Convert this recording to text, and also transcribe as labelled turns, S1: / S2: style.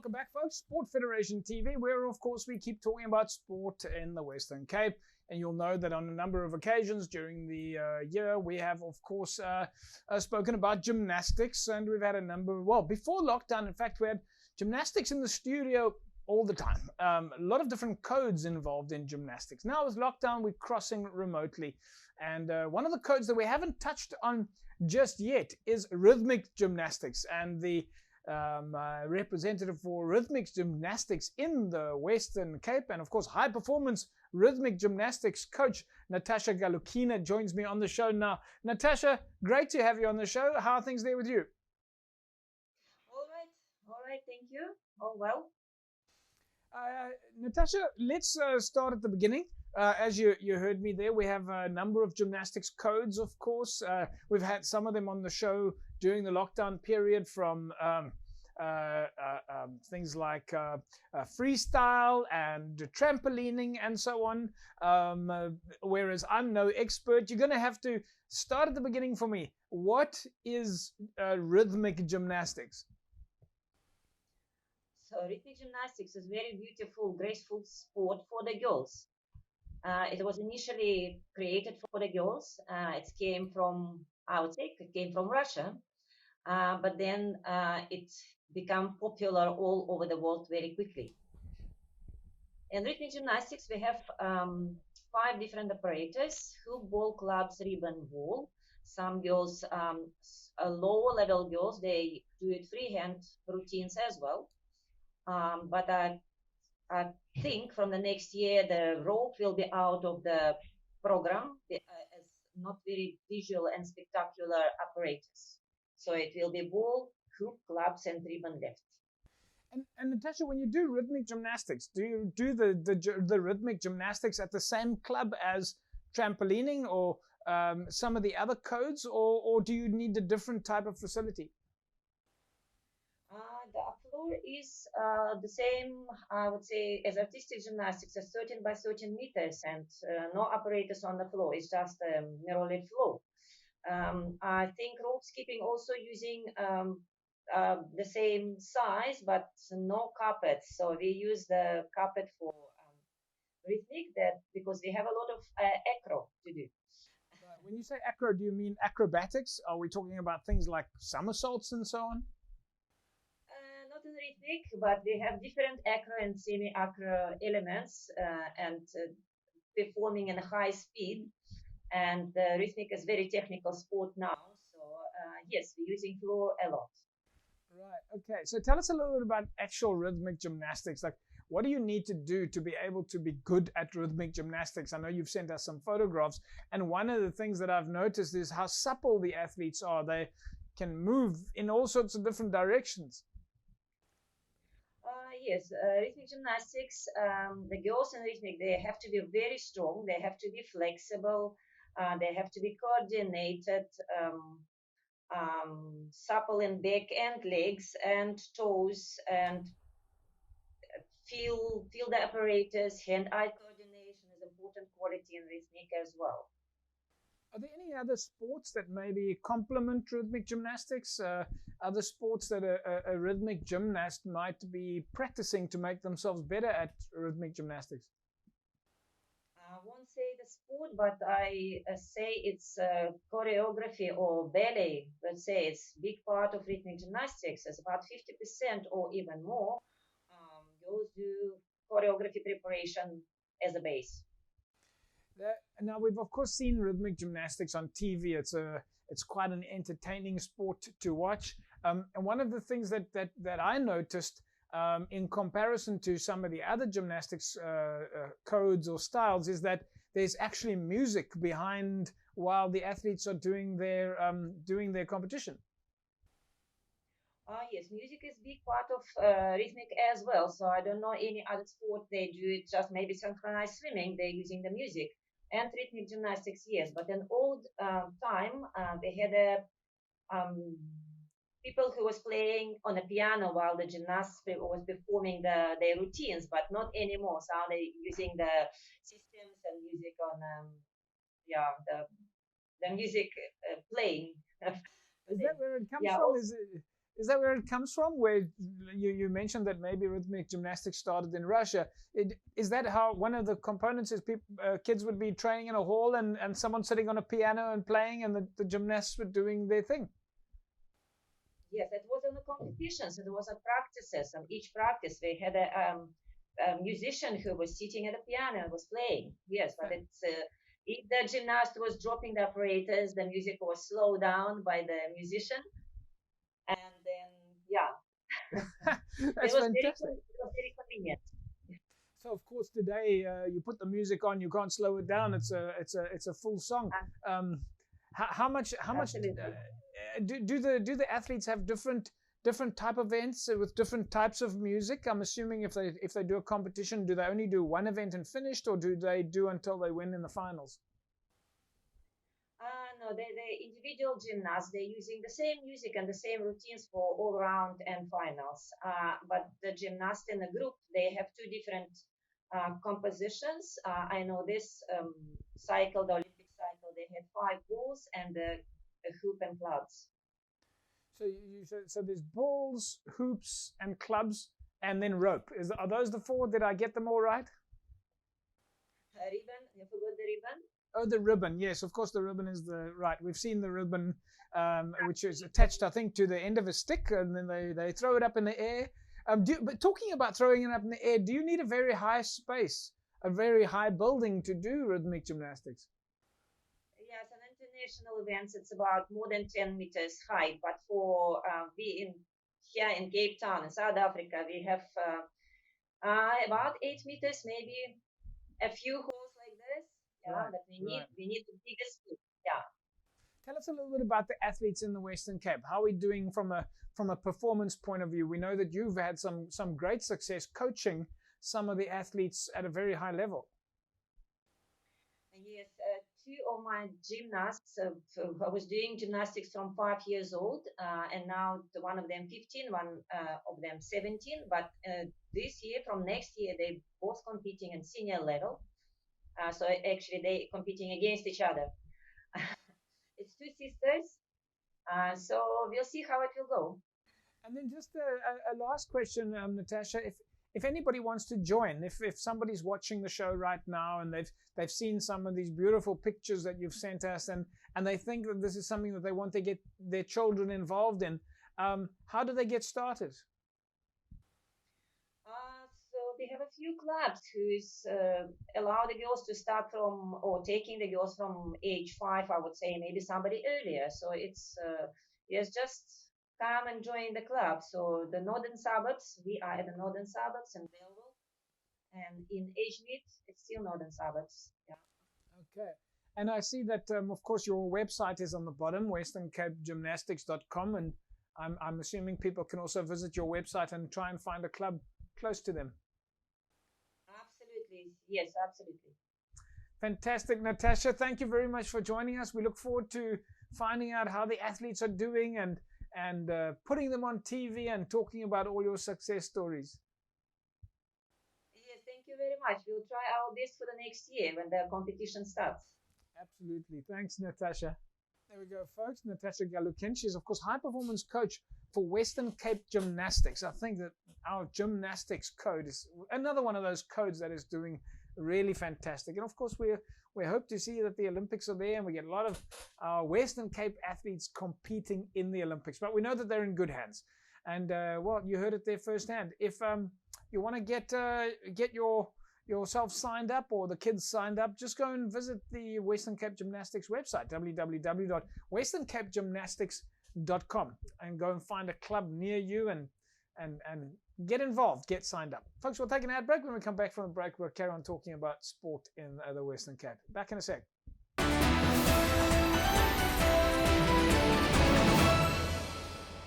S1: Welcome back, folks. Sport Federation TV, where, of course, we keep talking about sport in the Western Cape. And you'll know that on a number of occasions during the year, we have, of course, spoken about gymnastics. And we've had a number, well, before lockdown, in fact, we had gymnastics in the studio all the time. A lot of different codes involved in gymnastics. Now, with lockdown, we're crossing remotely. And one of the codes that we haven't touched on just yet is rhythmic gymnastics. And the representative for rhythmic gymnastics in the Western Cape, and of course high performance rhythmic gymnastics coach Natasha Galukin joins me on the show now. Natasha, great to have you on the show. How are things there with you?
S2: All right, thank you. All well.
S1: Natasha, let's start at the beginning. As you heard me there, we have a number of gymnastics codes, of course. We've had some of them on the show during the lockdown period, from things like freestyle and trampolining and so on. Whereas I'm no expert, you're going to have to start at the beginning for me. What is rhythmic gymnastics?
S2: So rhythmic gymnastics is very beautiful, graceful sport for the girls. It was initially created for the girls. It came from, I would say, it came from Russia, but then it became popular all over the world very quickly. In rhythmic gymnastics, we have 5 different operators: hoop, ball, clubs, ribbon, ball. Some girls, lower level girls, they do it freehand routines as well. But I think from the next year, the rope will be out of the program as not very visual and spectacular apparatus. So it will be ball, hoop, clubs, and ribbon left.
S1: And Natasha, when you do rhythmic gymnastics, do you do the rhythmic gymnastics at the same club as trampolining or some of the other codes, or do you need a different type of facility?
S2: The floor is the same, I would say, as artistic gymnastics, a 13 by 13 meters, and no apparatus on the floor. It's just a mirror-led floor. I think rope skipping also using the same size, but no carpet. So we use the carpet for rhythmic, because we have a lot of acro to do.
S1: When you say acro, do you mean acrobatics? Are we talking about things like somersaults and so on?
S2: Not in rhythmic, but we have different acro and semi-acro elements and performing in a high speed. And rhythmic is very technical sport now. So yes, we're using floor a lot.
S1: Right. Okay. So tell us a little bit about actual rhythmic gymnastics. Like, what do you need to do to be able to be good at rhythmic gymnastics? I know you've sent us some photographs, and one of the things that I've noticed is how supple the athletes are. They can move in all sorts of different directions.
S2: Yes, rhythmic gymnastics, the girls in rhythmic, they have to be very strong, they have to be flexible, they have to be coordinated, supple in back and legs and toes, and feel the apparatus. Hand-eye coordination is important quality in rhythmic as well.
S1: Are there any other sports that maybe complement rhythmic gymnastics? Other sports that a rhythmic gymnast might be practicing to make themselves better at rhythmic gymnastics?
S2: I won't say the sport, but I say it's choreography or ballet. Let's say it's a big part of rhythmic gymnastics. It's about 50% or even more. Girls do choreography preparation as a base.
S1: Now, we've of course seen rhythmic gymnastics on TV. It's quite an entertaining sport to watch. And one of the things that I noticed in comparison to some of the other gymnastics codes or styles is that there's actually music behind while the athletes are doing their competition.
S2: Yes, music is a big part of rhythmic as well. So I don't know any other sport they do it just maybe synchronized swimming. They're using the music. And rhythmic gymnastics, yes. But in old time, they had people who was playing on a piano while the gymnasts was performing their routines, but not anymore. So they're using the systems and music on, the music playing.
S1: Is that where it comes from? Is that where it comes from? Where you mentioned that maybe rhythmic gymnastics started in Russia. Is that how one of the components is kids would be training in a hall and someone sitting on a piano and playing, and the gymnasts were doing their thing?
S2: Yes, it was in the competitions. It was a practices. And each practice, they had a musician who was sitting at a piano and was playing. Yes, but it's if the gymnast was dropping the apparatus, the music was slowed down by the musician. And then, yeah,
S1: That's fantastic.
S2: It was very convenient.
S1: So of course today you put the music on, you can't slow it down. It's a full song. How much do the athletes have different type events with different types of music? I'm assuming if they do a competition, do they only do one event and finished, or do they do until they win in the finals?
S2: No, the individual gymnasts, they're using the same music and the same routines for all round and finals. But the gymnasts in the group, they have two different compositions. I know this cycle, the Olympic cycle, they had 5 balls and a hoop and clubs.
S1: So there's balls, hoops, and clubs, and then rope. Are those the 4? Did I get them all right?
S2: Ribbon, you forgot the ribbon?
S1: Oh, the ribbon. Yes, of course, the ribbon is right. We've seen the ribbon, which is attached, I think, to the end of a stick, and then they throw it up in the air. But talking about throwing it up in the air, do you need a very high space, a very high building to do rhythmic gymnastics?
S2: Yes, in international events, it's about more than 10 meters high. But for here in Cape Town, in South Africa, we have about 8 meters, maybe a few holes like this. Yeah, right. But we need the biggest hoop. Yeah.
S1: Tell us a little bit about the athletes in the Western Cape. How are we doing from a performance point of view? We know that you've had some great success coaching some of the athletes at a very high level.
S2: Yes, 2 of my gymnasts, I was doing gymnastics from 5 years old, and now one of them 15, one of them 17. But this year, from next year, they both competing in senior level. So actually, they competing against each other. It's 2 sisters, so we'll see how it will go.
S1: And then just a last question, Natasha. If anybody wants to join, if somebody's watching the show right now and they've seen some of these beautiful pictures that you've sent us, and they think that this is something that they want to get their children involved in, how do they get started?
S2: So we have a few clubs who's allow the girls to start from, or taking the girls from age 5, I would say, maybe somebody earlier. So it's just come and join the club. So the northern suburbs, we are at the northern suburbs in Belleville, and in Edgemead, it's still northern suburbs. Yeah.
S1: Okay. And I see that, of course, your website is on the bottom, westerncapegymnastics.com, and I'm assuming people can also visit your website and try and find a club close to them.
S2: Absolutely. Yes, absolutely.
S1: Fantastic, Natasha. Thank you very much for joining us. We look forward to finding out how the athletes are doing and putting them on TV and talking about all your success stories.
S2: Yes, thank you very much. We'll try our best for the next year when the competition starts.
S1: Absolutely. Thanks, Natasha. There we go, folks. Natasha Galukin. She's, of course, high performance coach for Western Cape Gymnastics. I think that our gymnastics code is another one of those codes that is doing really fantastic. And of course, we hope to see that the Olympics are there and we get a lot of Western Cape athletes competing in the Olympics. But we know that they're in good hands. And well, you heard it there firsthand. If you want to get yourself signed up or the kids signed up, just go and visit the Western Cape Gymnastics website, www.westerncapegymnastics.com, and go and find a club near you and get involved, get signed up. Folks, we'll take an ad break. When we come back from the break, we'll carry on talking about sport in the Western Cape. Back in a sec.